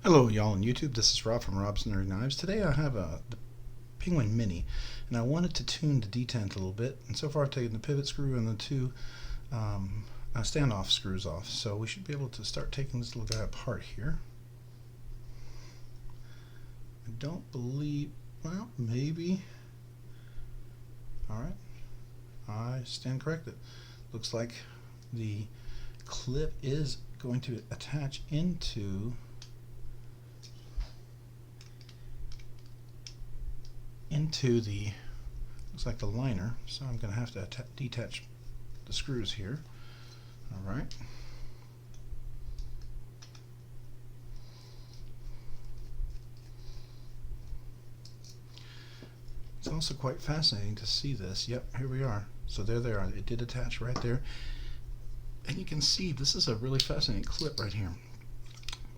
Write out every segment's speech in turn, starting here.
Hello y'all on YouTube, this is Rob from Rob's Nerdy Knives. Today I have the Penguin Mini and I wanted to tune the detent a little bit, and so far I've taken the pivot screw and the two standoff screws off, so we should be able to start taking this little guy apart here. I don't believe, well, maybe, alright, I stand corrected. Looks like the clip is going to attach into the, looks like the liner, so I'm going to have to detach the screws here. Alright. It's also quite fascinating to see this. Yep, here we are. So there they are. It did attach right there. And you can see this is a really fascinating clip right here.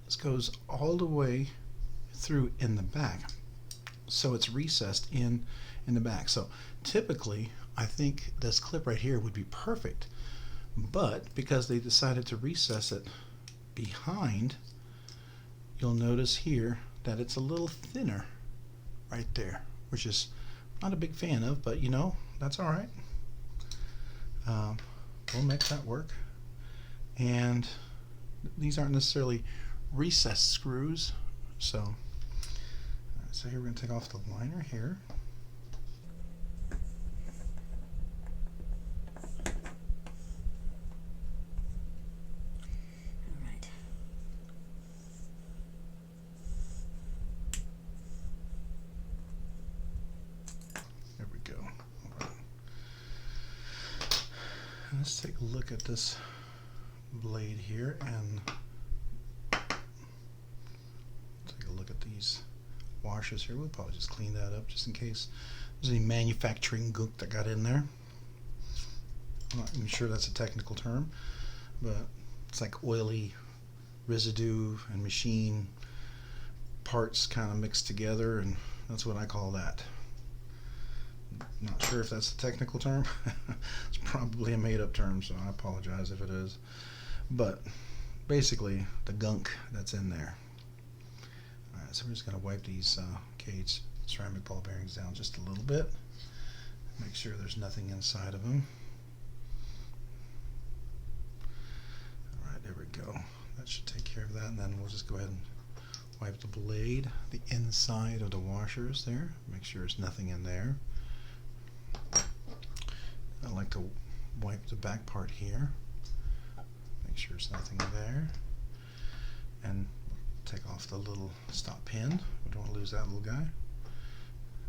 This goes all the way through in the back. So it's recessed in the back. So typically I think this clip right here would be perfect, but because they decided to recess it behind, you'll notice here that it's a little thinner right there, which is not a big fan of, but you know, that's all right. We'll make that work. And these aren't necessarily recessed screws, so here we're going to take off the liner here. Alright. There we go. Right. Let's take a look at this blade here and take a look at these washers here. We'll probably just clean that up just in case there's any manufacturing gook that got in there. I'm not even sure that's a technical term, but it's like oily residue and machine parts kind of mixed together, and that's what I call that. Not sure if that's a technical term. It's probably a made-up term, so I apologize if it is. But basically, the gunk that's in there. Alright, so we're just going to wipe these cage ceramic ball bearings down just a little bit. Make sure there's nothing inside of them. Alright, there we go. That should take care of that, and then we'll just go ahead and wipe the blade, the inside of the washers there. Make sure there's nothing in there. I like to wipe the back part here. Make sure there's nothing there. And take off the little stop pin. We don't want to lose that little guy.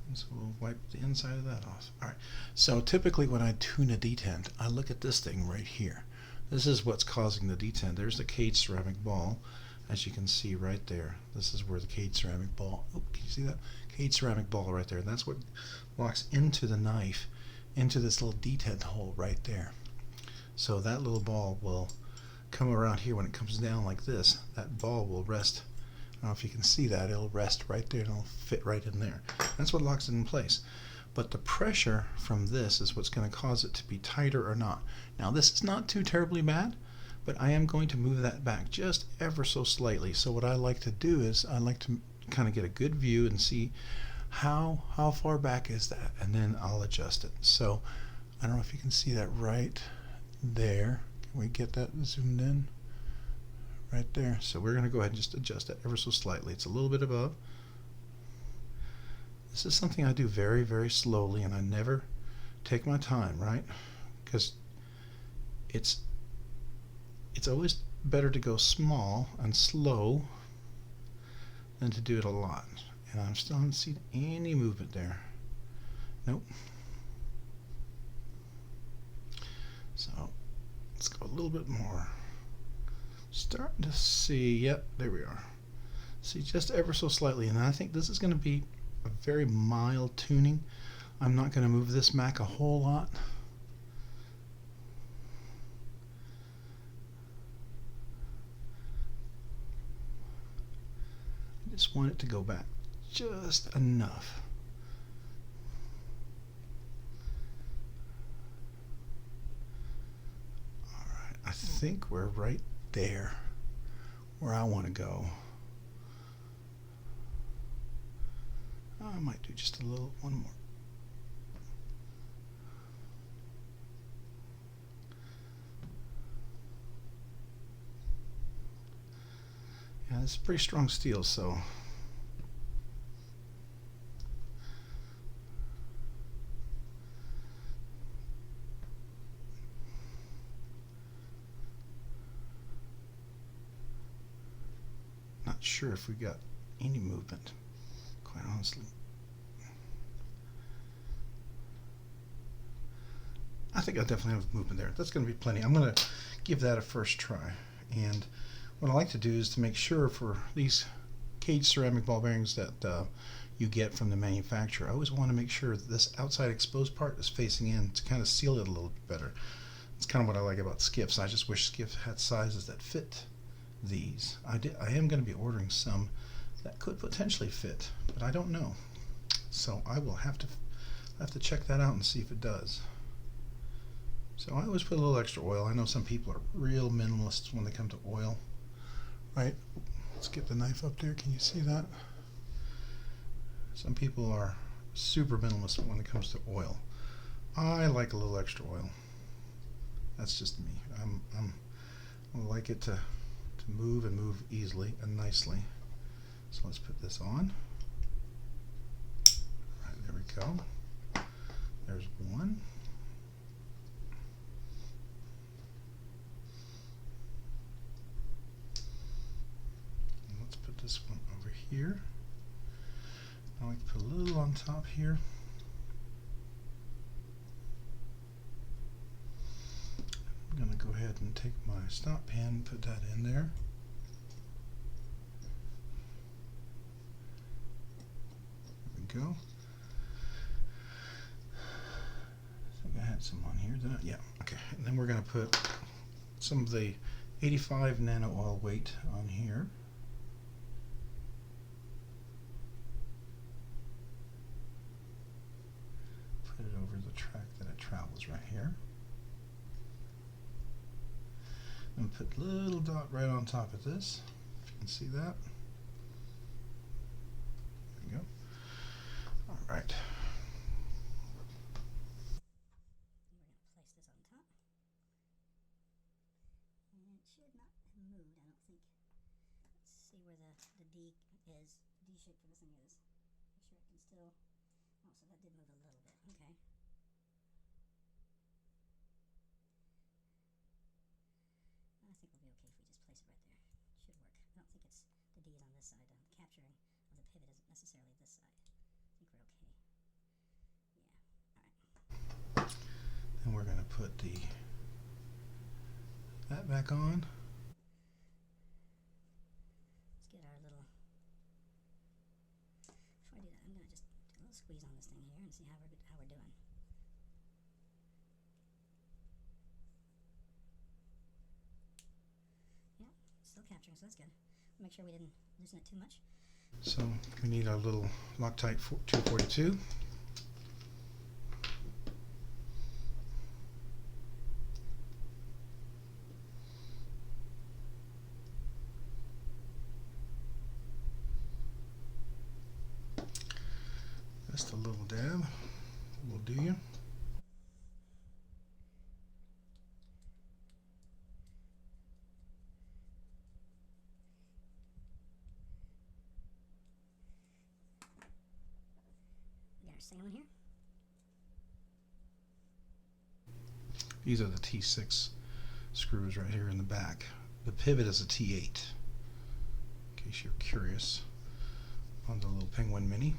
And so we'll wipe the inside of that off. Alright, so typically when I tune a detent, I look at this thing right here. This is what's causing the detent. There's the cage ceramic ball, as you can see right there. This is where the cage ceramic ball, oh, can you see that? Cage ceramic ball right there. And that's what locks into the knife, into this little detent hole right there. So that little ball will come around here. When it comes down like this, that ball will rest. I don't know if you can see that. It'll rest right there and it'll fit right in there. That's what locks it in place. But the pressure from this is what's going to cause it to be tighter or not. Now this is not too terribly bad, but I am going to move that back just ever so slightly. So what I like to do is I like to kind of get a good view and see how far back is that, and then I'll adjust it. So I don't know if you can see that right there. Can we get that zoomed in? Right there. So we're going to go ahead and just adjust it ever so slightly. It's a little bit above. This is something I do very, very slowly, and I never take my time, right? Because it's always better to go small and slow than to do it a lot. And I'm still not seeing any movement there. Nope. So let's go a little bit more. Starting to see, yep, there we are. See, just ever so slightly, and I think this is going to be a very mild tuning. I'm not going to move this back a whole lot. I just want it to go back just enough. think we're right there where I want to go. I might do just one more. Yeah, this is pretty strong steel, so not sure if we got any movement, quite honestly. I think I definitely have movement there. That's going to be plenty. I'm going to give that a first try. And what I like to do is to make sure for these cage ceramic ball bearings that you get from the manufacturer, I always want to make sure that this outside exposed part is facing in to kind of seal it a little bit better. It's kind of what I like about skiffs. I just wish skiffs had sizes that fit these. I am going to be ordering some that could potentially fit, but I don't know. So I will have to check that out and see if it does. So I always put a little extra oil. I know some people are real minimalists when they come to oil, right? Let's get the knife up there. Can you see that? Some people are super minimalist when it comes to oil. I like a little extra oil. That's just me. I like it to move and move easily and nicely. So let's put this on. All right, there we go. There's one. This one over here. I like to put a little on top here. I'm going to go ahead and take my stop pin, put that in there. There we go. I think I had some on here, didn't I? Yeah, okay. And then we're going to put some of the 85 nano oil weight on here. Put it over the track that it travels right here. And put a little dot right on top of this, if you can see that. There we go. All right. We're going to place this on top. And it should not have moved, I don't think. Let's see where the D is, the D shape for this thing is. Make sure it can still, oh, so that did move a little bit, okay. I think we'll be okay if we just place it right there. It should work. I don't think it's, the D is on this side. The capturing of the pivot isn't necessarily this side. I think we're okay. Yeah, alright. And we're going to put that back on. Let's get our little, before I do that, I'm going to just do a little squeeze on this thing here and see how we're doing. Yeah, still capturing, so that's good. Make sure we didn't loosen it too much. So we need our little Loctite 242. Just a little dab will do you. We got our salmon here. These are the T6 screws right here in the back. The pivot is a T8, in case you're curious, on the little Penguin Mini.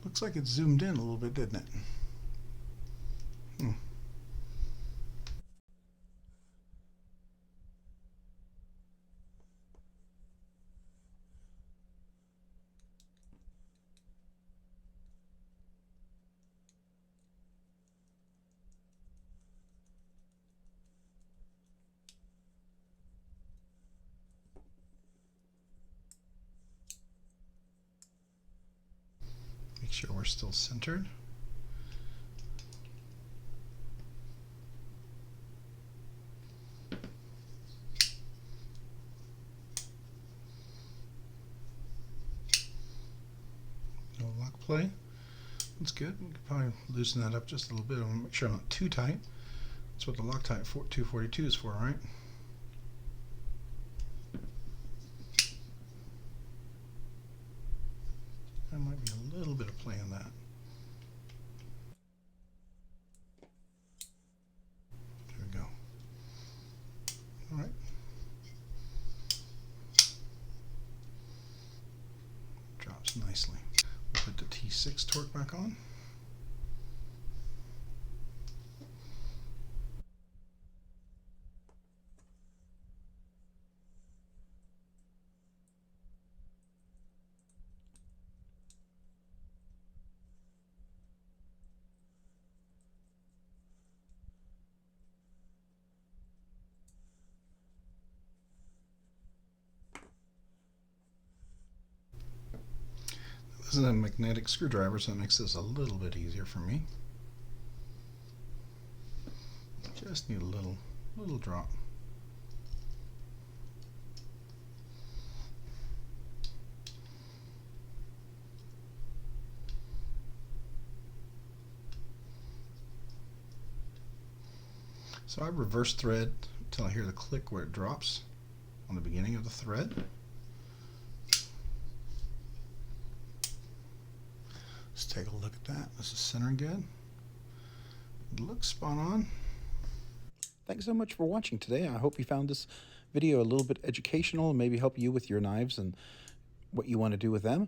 Looks like it zoomed in a little bit, didn't it? sure we're still centered. No lock play. That's good. We could probably loosen that up just a little bit. I want to make sure I'm not too tight. That's what the Loctite 242 is for, right? There might be a little bit of play in that. There we go. All right. Drops nicely. We'll put the T6 torque back on. This is a magnetic screwdriver, so it makes this a little bit easier for me. Just need a little drop. So I reverse thread until I hear the click where it drops on the beginning of the thread. Let's take a look at that. This is centering good. It looks spot on. Thanks so much for watching today. I hope you found this video a little bit educational and maybe help you with your knives and what you want to do with them.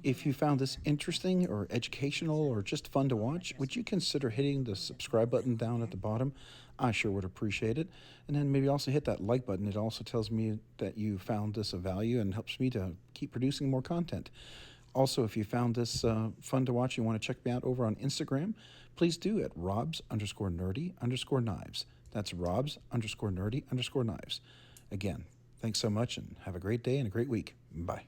If you found this interesting or educational or just fun to watch, would you consider hitting the subscribe button down at the bottom? I sure would appreciate it. And then maybe also hit that like button. It also tells me that you found this of value and helps me to keep producing more content. Also, if you found this fun to watch, you want to check me out over on Instagram, please do at robs_nerdy_knives. That's robs_nerdy_knives. Again, thanks so much and have a great day and a great week. Bye.